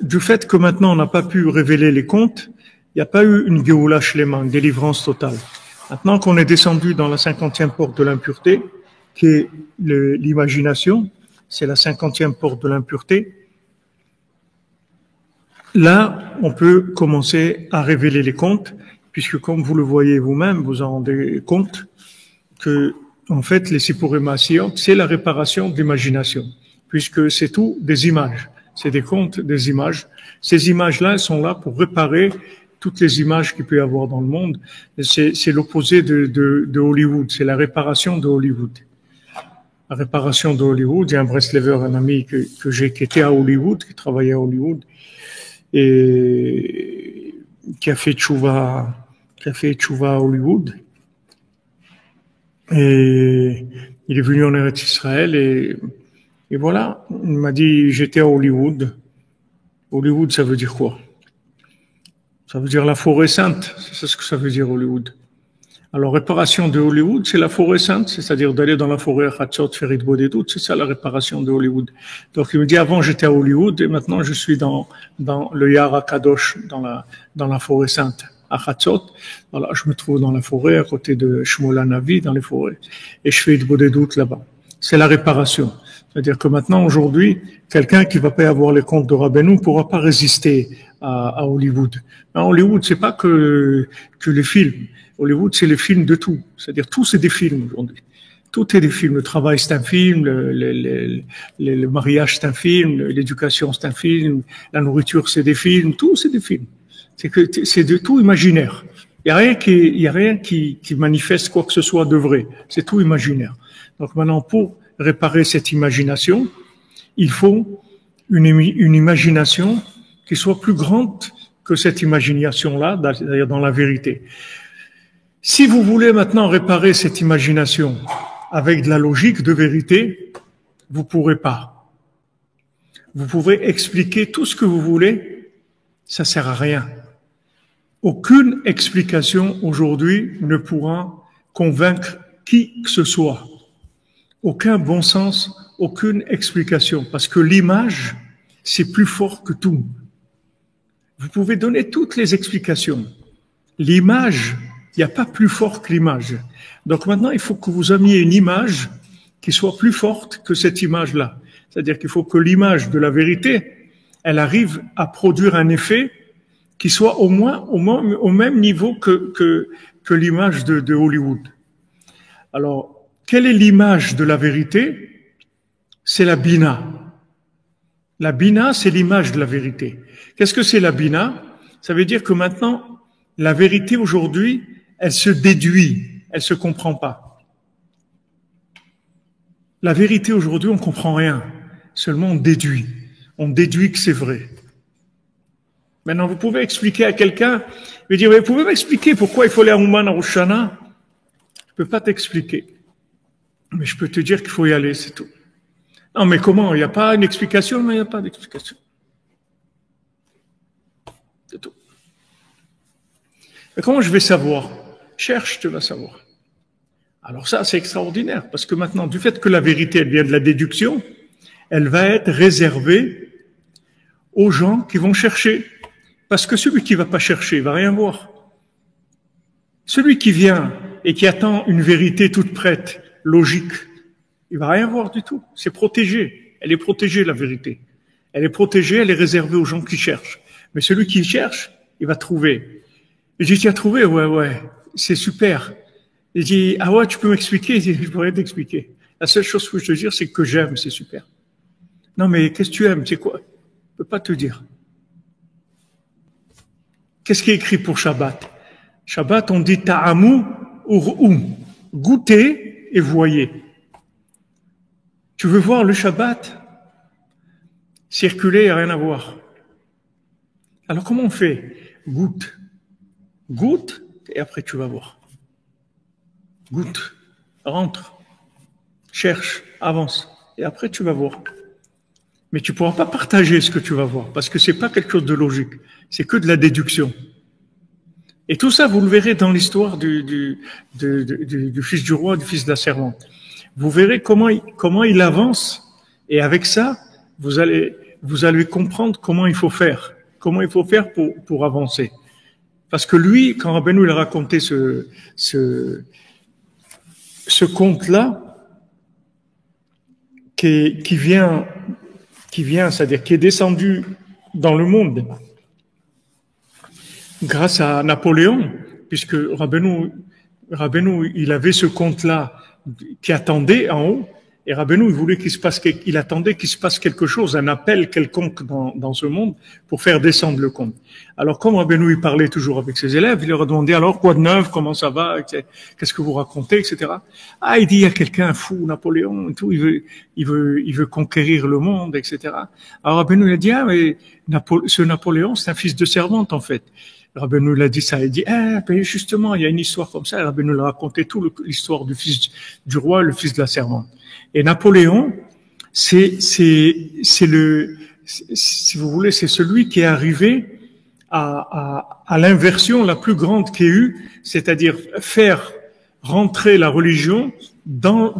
du fait que maintenant on n'a pas pu révéler les contes, il n'y a pas eu une Géoula Shlema, une délivrance totale. Maintenant qu'on est descendu dans la 50e porte de l'impureté, qui est l'imagination, c'est la 50e porte de l'impureté, là, on peut commencer à révéler les contes, puisque comme vous le voyez vous-même, vous en rendez compte que, en fait, les Sipurim Asiyot, c'est la réparation de l'imagination, puisque c'est tout des images. C'est des contes, des images. Ces images-là, elles sont là pour réparer toutes les images qu'il peut y avoir dans le monde. C'est l'opposé de Hollywood. C'est la réparation de Hollywood. La réparation de Hollywood. Il y a un Breslever, un ami que j'ai, qui était à Hollywood, qui travaillait à Hollywood, et qui a fait tchouva à Hollywood. Et il est venu en Eretz Israël et voilà, il m'a dit, j'étais à Hollywood. Hollywood, ça veut dire quoi? Ça veut dire la forêt sainte. C'est ce que ça veut dire Hollywood. Alors, réparation de Hollywood, c'est la forêt sainte, c'est-à-dire d'aller dans la forêt à Hatzot, faire Idbodedut, c'est ça la réparation de Hollywood. Donc, il me dit, avant j'étais à Hollywood et maintenant je suis dans le Yara Kadosh, dans la forêt sainte, à Hatzot. Voilà, je me trouve dans la forêt, à côté de Shmuel Hanavi, dans les forêts, et je fais Idbodedut là-bas. C'est la réparation. C'est-à-dire que maintenant, aujourd'hui, quelqu'un qui va pas avoir les comptes de Rabbeinu pourra pas résister à Hollywood. Mais Hollywood, c'est pas que les films. Hollywood, c'est les films de tout. C'est-à-dire, tout c'est des films aujourd'hui. Tout est des films. Le travail, c'est un film. Le mariage, c'est un film. L'éducation, c'est un film. La nourriture, c'est des films. Tout, c'est des films. C'est de tout imaginaire. Il y a rien qui manifeste quoi que ce soit de vrai. C'est tout imaginaire. Donc maintenant, pour réparer cette imagination, il faut une imagination qui soit plus grande que cette imagination-là, c'est-à-dire dans la vérité. Si vous voulez maintenant réparer cette imagination avec de la logique de vérité, vous pourrez pas. Vous pouvez expliquer tout ce que vous voulez, ça sert à rien. Aucune explication aujourd'hui ne pourra convaincre qui que ce soit. Aucun bon sens, aucune explication, parce que l'image, c'est plus fort que tout. Vous pouvez donner toutes les explications. L'image, il n'y a pas plus fort que l'image. Donc maintenant, il faut que vous ameniez une image qui soit plus forte que cette image-là. C'est-à-dire qu'il faut que l'image de la vérité, elle arrive à produire un effet qui soit au même niveau que l'image de Hollywood. Alors, quelle est l'image de la vérité? C'est la Bina. La Bina, c'est l'image de la vérité. Qu'est-ce que c'est la Bina? Ça veut dire que maintenant, la vérité aujourd'hui, elle se déduit, elle se comprend pas. La vérité aujourd'hui, on comprend rien. Seulement on déduit. On déduit que c'est vrai. Maintenant, vous pouvez expliquer à quelqu'un, lui dire, vous pouvez m'expliquer pourquoi il faut aller à Ouman à Rosh Hashanah? Je peux pas t'expliquer. Mais je peux te dire qu'il faut y aller, c'est tout. Non, mais comment? Il n'y a pas une explication? Non, il n'y a pas d'explication. C'est tout. Mais comment je vais savoir? Cherche, tu vas savoir. Alors ça, c'est extraordinaire, parce que maintenant, du fait que la vérité, elle vient de la déduction, elle va être réservée aux gens qui vont chercher. Parce que celui qui va pas chercher, il va rien voir. Celui qui vient et qui attend une vérité toute prête, logique, il va rien voir du tout. C'est protégé. Elle est protégée, la vérité. Elle est protégée, elle est réservée aux gens qui cherchent. Mais celui qui cherche, il va trouver. Et je dis, tu as trouvé? Ouais, c'est super. Il dit, ah ouais, tu peux m'expliquer? Je dis, je pourrais t'expliquer. La seule chose que je te dire, c'est que j'aime, c'est super. Non, mais qu'est-ce que tu aimes? C'est quoi? Je peux pas te dire. Qu'est-ce qui est écrit pour Shabbat? Shabbat, on dit ta'amu ur'u. Goûtez et voyez. Tu veux voir le Shabbat? Circuler, il n'y a rien à voir. Alors comment on fait? Goûte. Goûte et après tu vas voir. Goûte. Rentre. Cherche. Avance. Et après tu vas voir. Mais tu ne pourras pas partager ce que tu vas voir parce que c'est pas quelque chose de logique. C'est que de la déduction. Et tout ça, vous le verrez dans l'histoire du fils du roi, du fils de la servante. Vous verrez comment il avance, et avec ça, vous allez vous allez comprendre comment il faut faire pour avancer. Parce que lui, quand Rabbeinu il a raconté ce conte-là, qui vient, c'est-à-dire qui est descendu dans le monde grâce à Napoléon, puisque Rabbeinu, il avait ce conte-là qui attendait en haut, et Rabbeinu, il attendait qu'il se passe quelque chose, un appel quelconque dans ce monde pour faire descendre le conte. Alors, comme Rabbeinu, il parlait toujours avec ses élèves, il leur a demandé, alors, quoi de neuf, comment ça va, qu'est-ce que vous racontez, etc. Ah, il dit, il y a quelqu'un fou, Napoléon, et tout, il veut conquérir le monde, etc. Alors, Rabbeinu, il a dit, ah, mais ce Napoléon, c'est un fils de servante, en fait. Rabbeinu l'a dit ça, il dit, ben justement, il y a une histoire comme ça, Rabbeinu l'a raconté tout l'histoire du fils du roi, le fils de la servante. Et Napoléon, si vous voulez, c'est celui qui est arrivé à l'inversion la plus grande qu'il y ait eu, c'est-à-dire faire rentrer la religion dans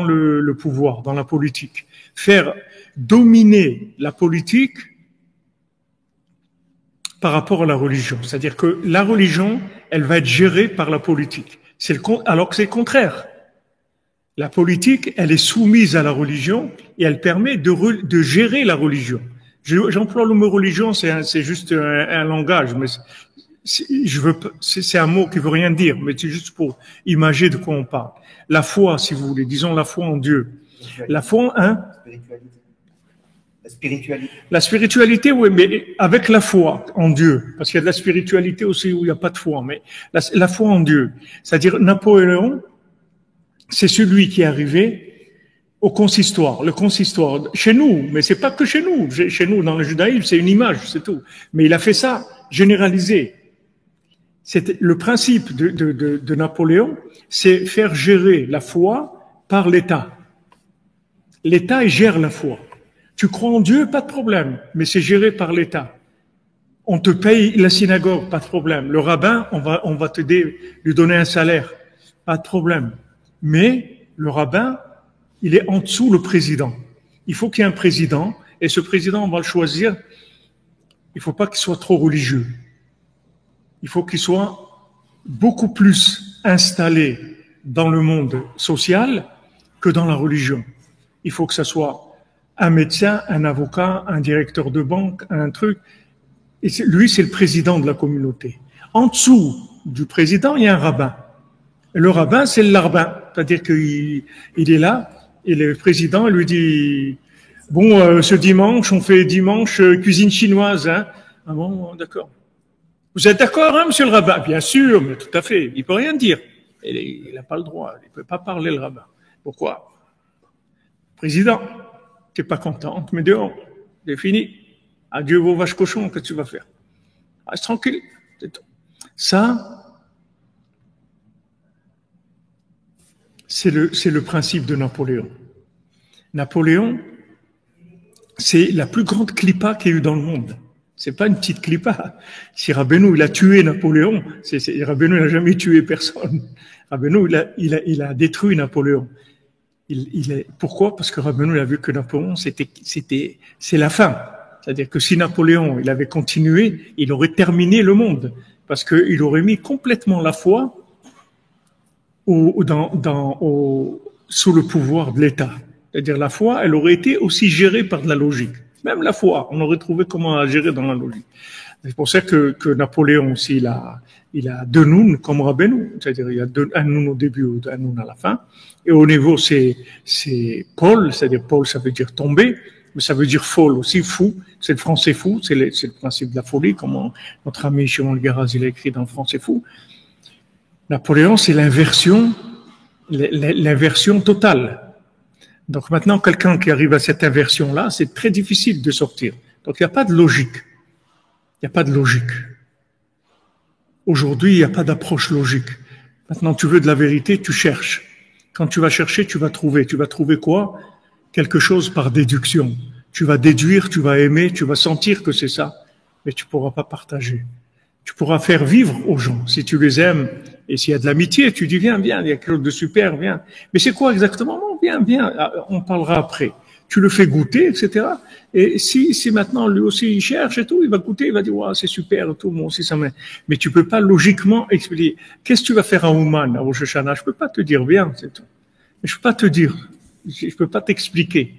le pouvoir, dans la politique. Faire dominer la politique par rapport à la religion. C'est-à-dire que la religion, elle va être gérée par la politique. Alors que c'est le contraire. La politique, elle est soumise à la religion et elle permet de gérer la religion. J'emploie le mot religion, c'est juste un langage, mais c'est un mot qui veut rien dire, mais c'est juste pour imaginer de quoi on parle. La foi, si vous voulez, disons la foi en Dieu. La foi, hein? La spiritualité, oui, mais avec la foi en Dieu, parce qu'il y a de la spiritualité aussi où il n'y a pas de foi, mais la foi en Dieu. C'est-à-dire, Napoléon, c'est celui qui est arrivé au consistoire. Le consistoire, chez nous, mais c'est pas que chez nous. Chez nous, dans le judaïsme, c'est une image, c'est tout. Mais il a fait ça, généralisé. C'était le principe de Napoléon, c'est faire gérer la foi par l'État. L'État, il gère la foi. Tu crois en Dieu, pas de problème, mais c'est géré par l'État. On te paye la synagogue, pas de problème. Le rabbin, on va lui donner un salaire, pas de problème. Mais le rabbin, il est en dessous le président. Il faut qu'il y ait un président, et ce président, on va le choisir. Il faut pas qu'il soit trop religieux. Il faut qu'il soit beaucoup plus installé dans le monde social que dans la religion. Il faut que ça soit un médecin, un avocat, un directeur de banque, un truc. Et lui, c'est le président de la communauté. En dessous du président, il y a un rabbin. Et le rabbin, c'est le larbin. C'est-à-dire qu'il est là, et le président lui dit, bon, ce dimanche, on fait dimanche cuisine chinoise, hein. Ah bon, d'accord. Vous êtes d'accord, hein, monsieur le rabbin? Bien sûr, mais tout à fait. Il peut rien dire. Il n'a pas le droit. Il peut pas parler, le rabbin. Pourquoi? Président, t'es pas contente, mais dehors. C'est fini. Adieu vos vaches cochons, qu'est-ce que tu vas faire? Reste tranquille. C'est tout. Ça, c'est le principe de Napoléon. Napoléon, c'est la plus grande clipa qu'il y a eu dans le monde. C'est pas une petite clipa. Si Rabbeinu, il a tué Napoléon, Rabbeinu n'a jamais tué personne. Rabbeinu, il a détruit Napoléon. Pourquoi? Parce que Rabbeinu, il a vu que Napoléon, c'est la fin. C'est-à-dire que si Napoléon, il avait continué, il aurait terminé le monde. Parce qu'il aurait mis complètement la foi sous le pouvoir de l'État. C'est-à-dire la foi, elle aurait été aussi gérée par de la logique. Même la foi, on aurait trouvé comment la gérer dans la logique. C'est pour ça que Napoléon aussi, il a deux nouns comme Rabbeinu. C'est-à-dire il y a un noun au début et un noun à la fin. Et au niveau, c'est Paul, c'est-à-dire Paul, ça veut dire tomber, mais ça veut dire folle aussi, fou. C'est le français fou, c'est le principe de la folie, comme notre ami Shimon Garaz, il a écrit dans le français fou. Napoléon, c'est l'inversion totale. Donc maintenant, quelqu'un qui arrive à cette inversion-là, c'est très difficile de sortir. Donc il n'y a pas de logique. Il n'y a pas de logique. Aujourd'hui, il n'y a pas d'approche logique. Maintenant, tu veux de la vérité, tu cherches. Quand tu vas chercher, tu vas trouver. Tu vas trouver quoi? Quelque chose par déduction. Tu vas déduire, tu vas aimer, tu vas sentir que c'est ça, mais tu pourras pas partager. Tu pourras faire vivre aux gens si tu les aimes et s'il y a de l'amitié, tu dis viens, il y a quelque chose de super, viens. Mais c'est quoi exactement? Non, viens, on parlera après. tu le fais goûter, etc. Et si maintenant lui aussi il cherche et tout, il va goûter, il va dire, ouais, c'est super, tout, moi aussi ça m'aide. Mais tu peux pas logiquement expliquer. Qu'est-ce que tu vas faire à Ouman, à Rosh Hashanah? Je peux pas te dire, viens, c'est tout. Je peux pas te dire. Je peux pas t'expliquer.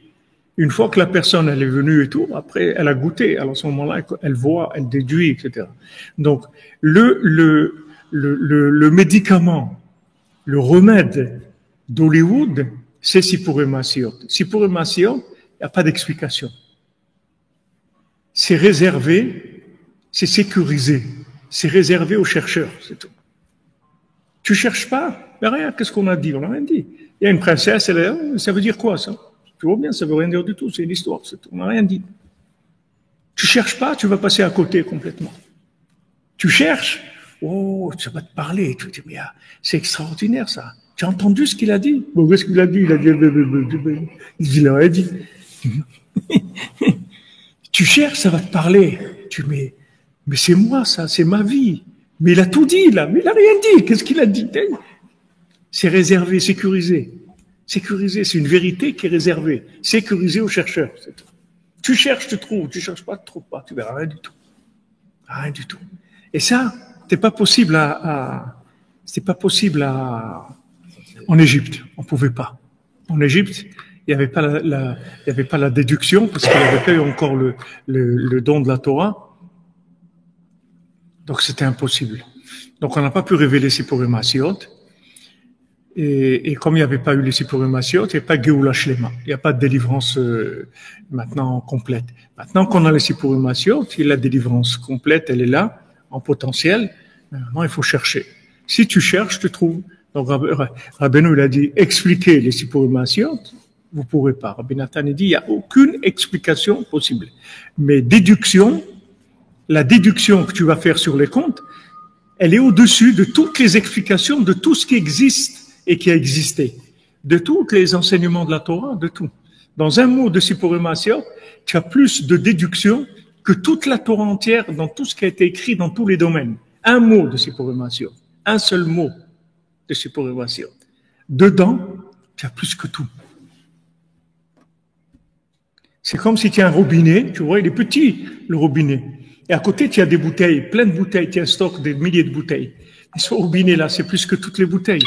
Une fois que la personne, elle est venue et tout, après, elle a goûté. Alors, à ce moment-là, elle voit, elle déduit, etc. Donc, le médicament, le remède d'Hollywood, c'est Sipurei Maasiot. Sipurei Maasiot, il n'y a pas d'explication. C'est réservé, c'est sécurisé. C'est réservé aux chercheurs, c'est tout. Tu cherches pas? Mais rien, qu'est-ce qu'on a dit? On n'a rien dit. Il y a une princesse, ça veut dire quoi, ça? Tu vois bien, ça veut rien dire du tout, c'est une histoire, c'est tout. On n'a rien dit. Tu cherches pas, tu vas passer à côté complètement. Tu cherches, oh, ça va te parler. Tu te dis, mais c'est extraordinaire, ça. Tu as entendu ce qu'il a dit? Bon, qu'est-ce qu'il a dit? Il a rien dit. Tu cherches, ça va te parler. Tu dis, mais c'est moi, ça, c'est ma vie. Mais il a tout dit, là. Mais il a rien dit. Qu'est-ce qu'il a dit? C'est réservé, sécurisé. Sécurisé, c'est une vérité qui est réservée. Sécurisée aux chercheurs, c'est tout. Tu cherches, tu trouves. Tu cherches pas, tu trouves pas. Tu verras rien du tout. Rien du tout. Et ça, c'est pas possible en Égypte. On pouvait pas. En Égypte, il n'y avait pas la déduction parce qu'il n'y avait pas eu encore le don de la Torah. Donc c'était impossible. Donc on n'a pas pu révéler Sipurei Maasiot. Et comme il n'y avait pas eu les Sipurei Maasiot, il n'y a pas Geoula Shlema. Il n'y a pas de délivrance maintenant complète. Maintenant qu'on a les Sipurei Maasiot, la délivrance complète, elle est là, en potentiel. Maintenant, il faut chercher. Si tu cherches, tu trouves. Donc Rabbeinu, il a dit, expliquez les Sipurei Maasiot, vous ne pourrez pas. Rabbi Nathan, il dit, il n'y a aucune explication possible. Mais déduction, la déduction que tu vas faire sur les comptes, elle est au-dessus de toutes les explications de tout ce qui existe et qui a existé, de tous les enseignements de la Torah, de tout. Dans un mot de Sipurei Maasiot, tu as plus de déduction que toute la Torah entière dans tout ce qui a été écrit dans tous les domaines. Un mot de Sipurei Maasiot, un seul mot de Sipurei Maasiot. Dedans, tu as plus que tout. C'est comme si tu as un robinet, tu vois, il est petit, le robinet. Et à côté, tu as des bouteilles, plein de bouteilles, tu as un stock de milliers de bouteilles. Et ce robinet-là, c'est plus que toutes les bouteilles.